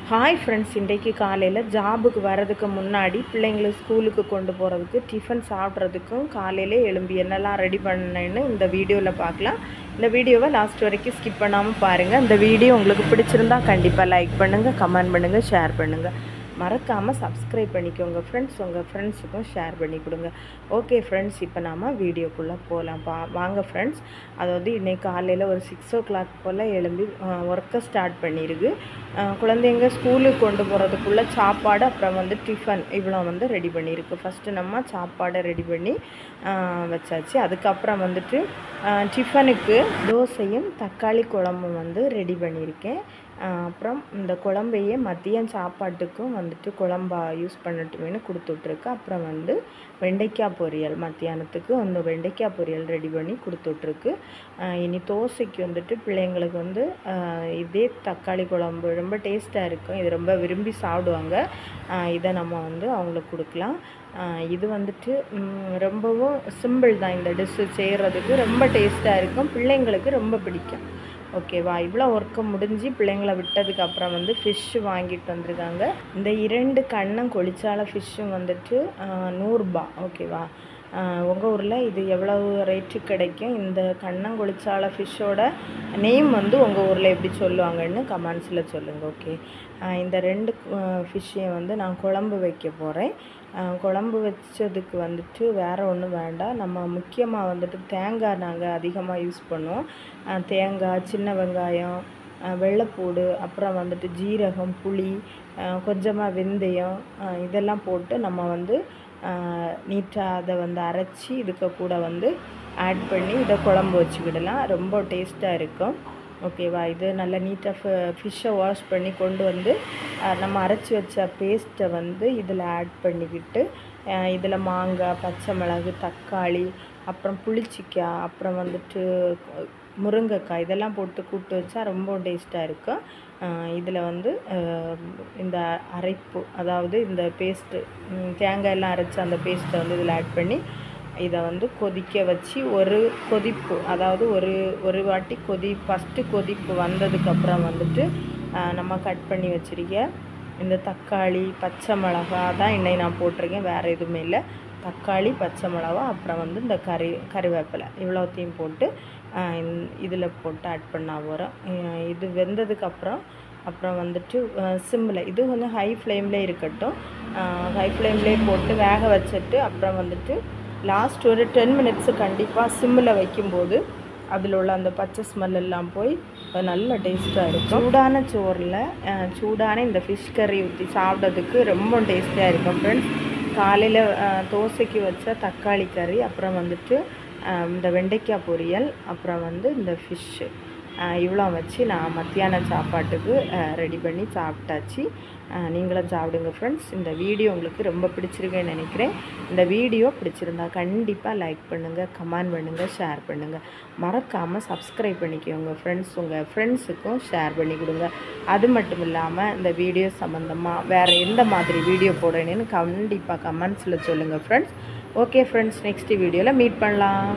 Hi friends, இன்றைக்கு காலையில் ஜாபுக்கு வர்றதுக்கு முன்னாடி பிள்ளைங்களை ஸ்கூலுக்கு கொண்டு போகிறதுக்கு டிஃபன் சாப்பிட்றதுக்கும் காலையில் எழும்பி என்னெல்லாம் ரெடி பண்ணேன்னு இந்த வீடியோவில் பார்க்கலாம். இந்த வீடியோவை லாஸ்ட் வரைக்கும் ஸ்கிப் பண்ணாமல் பாருங்கள். இந்த வீடியோ உங்களுக்கு பிடிச்சிருந்தா கண்டிப்பாக லைக் பண்ணுங்கள், கமெண்ட் பண்ணுங்கள், ஷேர் பண்ணுங்கள். மறக்காமல் சப்ஸ்கிரைப் பண்ணிக்கோங்க ஃப்ரெண்ட்ஸ். உங்கள் ஃப்ரெண்ட்ஸுக்கும் ஷேர் பண்ணி கொடுங்க. ஓகே ஃப்ரெண்ட்ஸ், இப்போ நாம் வீடியோக்குள்ளே போகலாம். வாங்க ஃப்ரெண்ட்ஸ். அதாவது இன்றைக்கி காலையில் ஒரு 6 o'clock போல் எழும்பி ஒர்க்கை ஸ்டார்ட் பண்ணியிருக்கு. குழந்தைங்க ஸ்கூலுக்கு கொண்டு போகிறதுக்குள்ளே சாப்பாடு அப்புறம் டிஃபன் இவ்வளோ ரெடி பண்ணியிருக்கு. ஃபஸ்ட்டு நம்ம சாப்பாடை ரெடி பண்ணி வச்சாச்சு. அதுக்கப்புறம் டிஃபனுக்கு தோசையும் தக்காளி குழம்பும் ரெடி பண்ணியிருக்கேன். அப்புறம் இந்த குழம்பையே மதியம் சாப்பாட்டுக்கும் குழம்பா யூஸ் பண்ணட்டுமேனு கொடுத்துட்ருக்கு. அப்புறம் வெண்டைக்காய் பொரியல், மத்தியானத்துக்கு வெண்டைக்காய் பொரியல் ரெடி பண்ணி கொடுத்துட்ருக்கு. இனி தோசைக்கு பிள்ளைங்களுக்கு இதே தக்காளி குழம்பு ரொம்ப டேஸ்ட்டாக இருக்கும். இது ரொம்ப விரும்பி சாப்பிடுவாங்க. இதை நம்ம அவங்களுக்கு கொடுக்கலாம். இது ரொம்பவும் சிம்பிள் தான். இந்த டிஷ்ஷு செய்கிறதுக்கு ரொம்ப டேஸ்ட்டாக இருக்கும். பிள்ளைங்களுக்கு ரொம்ப பிடிக்கும். ஓகேவா? இவ்வளோ ஒர்க்கு முடிஞ்சு பிள்ளைங்களை விட்டதுக்கு அப்புறம் ஃபிஷ்ஷு வாங்கிட்டு வந்திருக்காங்க. இந்த 2 கண்ணம் கொளிச்சால ஃபிஷ்ஷும் 100 ரூபாய். ஓகேவா? உங்கள் ஊரில் இது எவ்வளவு ரேட்டு கிடைக்கும்? இந்த கண்ணங்கொளிச்சால ஃபிஷ்ஷோட நேம் உங்கள் ஊரில் எப்படி சொல்லுவாங்கன்னு கமெண்ட்ஸில் சொல்லுங்கள். ஓகே, இந்த 2 ஃபிஷ்ஷையும் நான் குழம்பு வைக்க போகிறேன். குழம்பு வச்சதுக்கு வேறு ஒன்றும் வேண்டாம். நம்ம முக்கியமாக தேங்காய் நாங்கள் அதிகமாக யூஸ் பண்ணுவோம். தேங்காய், சின்ன வெங்காயம், வெள்ளைப்பூடு, அப்புறம் ஜீரகம், புளி, கொஞ்சமாக வெந்தயம், இதெல்லாம் போட்டு நம்ம நீட்டாக அதை அரைச்சி இதுக்கு கூட ஆட் பண்ணி இதை குழம்பு வச்சுக்கிடலாம். ரொம்ப டேஸ்ட்டாக இருக்கும். ஓகேவா? இது நல்லா நீட்டாக ஃபிஷ்ஷை வாஷ் பண்ணி கொண்டு நம்ம அரைச்சி வச்ச பேஸ்ட்டை இதில் ஆட் பண்ணிக்கிட்டு இதில் மாங்காய், பச்சை மிளகு, தக்காளி, அப்புறம் புளிச்சிக்காய், அப்புறம் முருங்கைக்காய் இதெல்லாம் போட்டு கூட்டு வச்சா ரொம்ப டேஸ்ட்டாக இருக்கும். இதில் இந்த அரைப்பு, அதாவது இந்த பேஸ்ட்டு, தேங்காயெல்லாம் அரைச்சி அந்த பேஸ்ட்டை இதில் ஆட் பண்ணி இதை கொதிக்க வச்சு ஒரு கொதிப்பு, அதாவது ஒரு வாட்டி ஃபஸ்ட்டு கொதிப்பு வந்ததுக்கப்புறம் நம்ம கட் பண்ணி வச்சுருக்க இந்த தக்காளி, பச்சை மிளகா தான் இன்னைக்கு நான் போட்டிருக்கேன். வேறு எதுவுமே இல்லை. தக்காளி, பச்சை மிளகா, அப்புறம் இந்த கறிவேப்பிலை இவ்வளோத்தையும் போட்டு இதில் போட்டு ஆட் பண்ணால் வரும். இது வெந்ததுக்கப்புறம் சிம்மில், இது ஹை ஃப்ளேம்லேயே இருக்கட்டும். ஹை ஃப்ளேம்லேயே போட்டு வேக வச்சுட்டு அப்புறம் லாஸ்ட் ஒரு 10 minutes கண்டிப்பாக சிம்மில் வைக்கும்போது அதில் உள்ள அந்த பச்சை ஸ்மெல் எல்லாம் போய் நல்ல டேஸ்ட்டாக இருக்கும். சூடான சோறில் சூடான இந்த ஃபிஷ் கறி ஊற்றி சாப்பிட்றதுக்கு ரொம்ப டேஸ்ட்டாக இருக்கும் ஃப்ரெண்ட்ஸ். காலையில் தோசைக்கு வச்ச தக்காளி கறி, அப்புறம் இந்த வெண்டைக்காய் பொரியல், அப்புறம் இந்த ஃபிஷ்ஷு இவ்வளோ வச்சு நான் மத்தியான சாப்பாட்டுக்கு ரெடி பண்ணி சாப்பிட்டாச்சு. நீங்களும் சாப்பிடுங்க ஃப்ரெண்ட்ஸ். இந்த வீடியோ உங்களுக்கு ரொம்ப பிடிச்சிருக்குன்னு நினைக்கிறேன். இந்த வீடியோ பிடிச்சிருந்தா கண்டிப்பாக லைக் பண்ணுங்கள், கமெண்ட் பண்ணுங்கள், ஷேர் பண்ணுங்கள். மறக்காமல் சப்ஸ்கிரைப் பண்ணிக்கோங்க ஃப்ரெண்ட்ஸ். உங்கள் ஃப்ரெண்ட்ஸுக்கும் ஷேர் பண்ணி கொடுங்க. அது மட்டும் இல்லாமல் இந்த வீடியோ சம்மந்தமாக வேறு எந்த மாதிரி வீடியோ போடணுன்னு கண்டிப்பாக கமெண்ட்ஸில் சொல்லுங்கள் ஃப்ரெண்ட்ஸ். ஓகே ஃப்ரெண்ட்ஸ், நெக்ஸ்ட் வீடியோவில் மீட் பண்ணலாம்.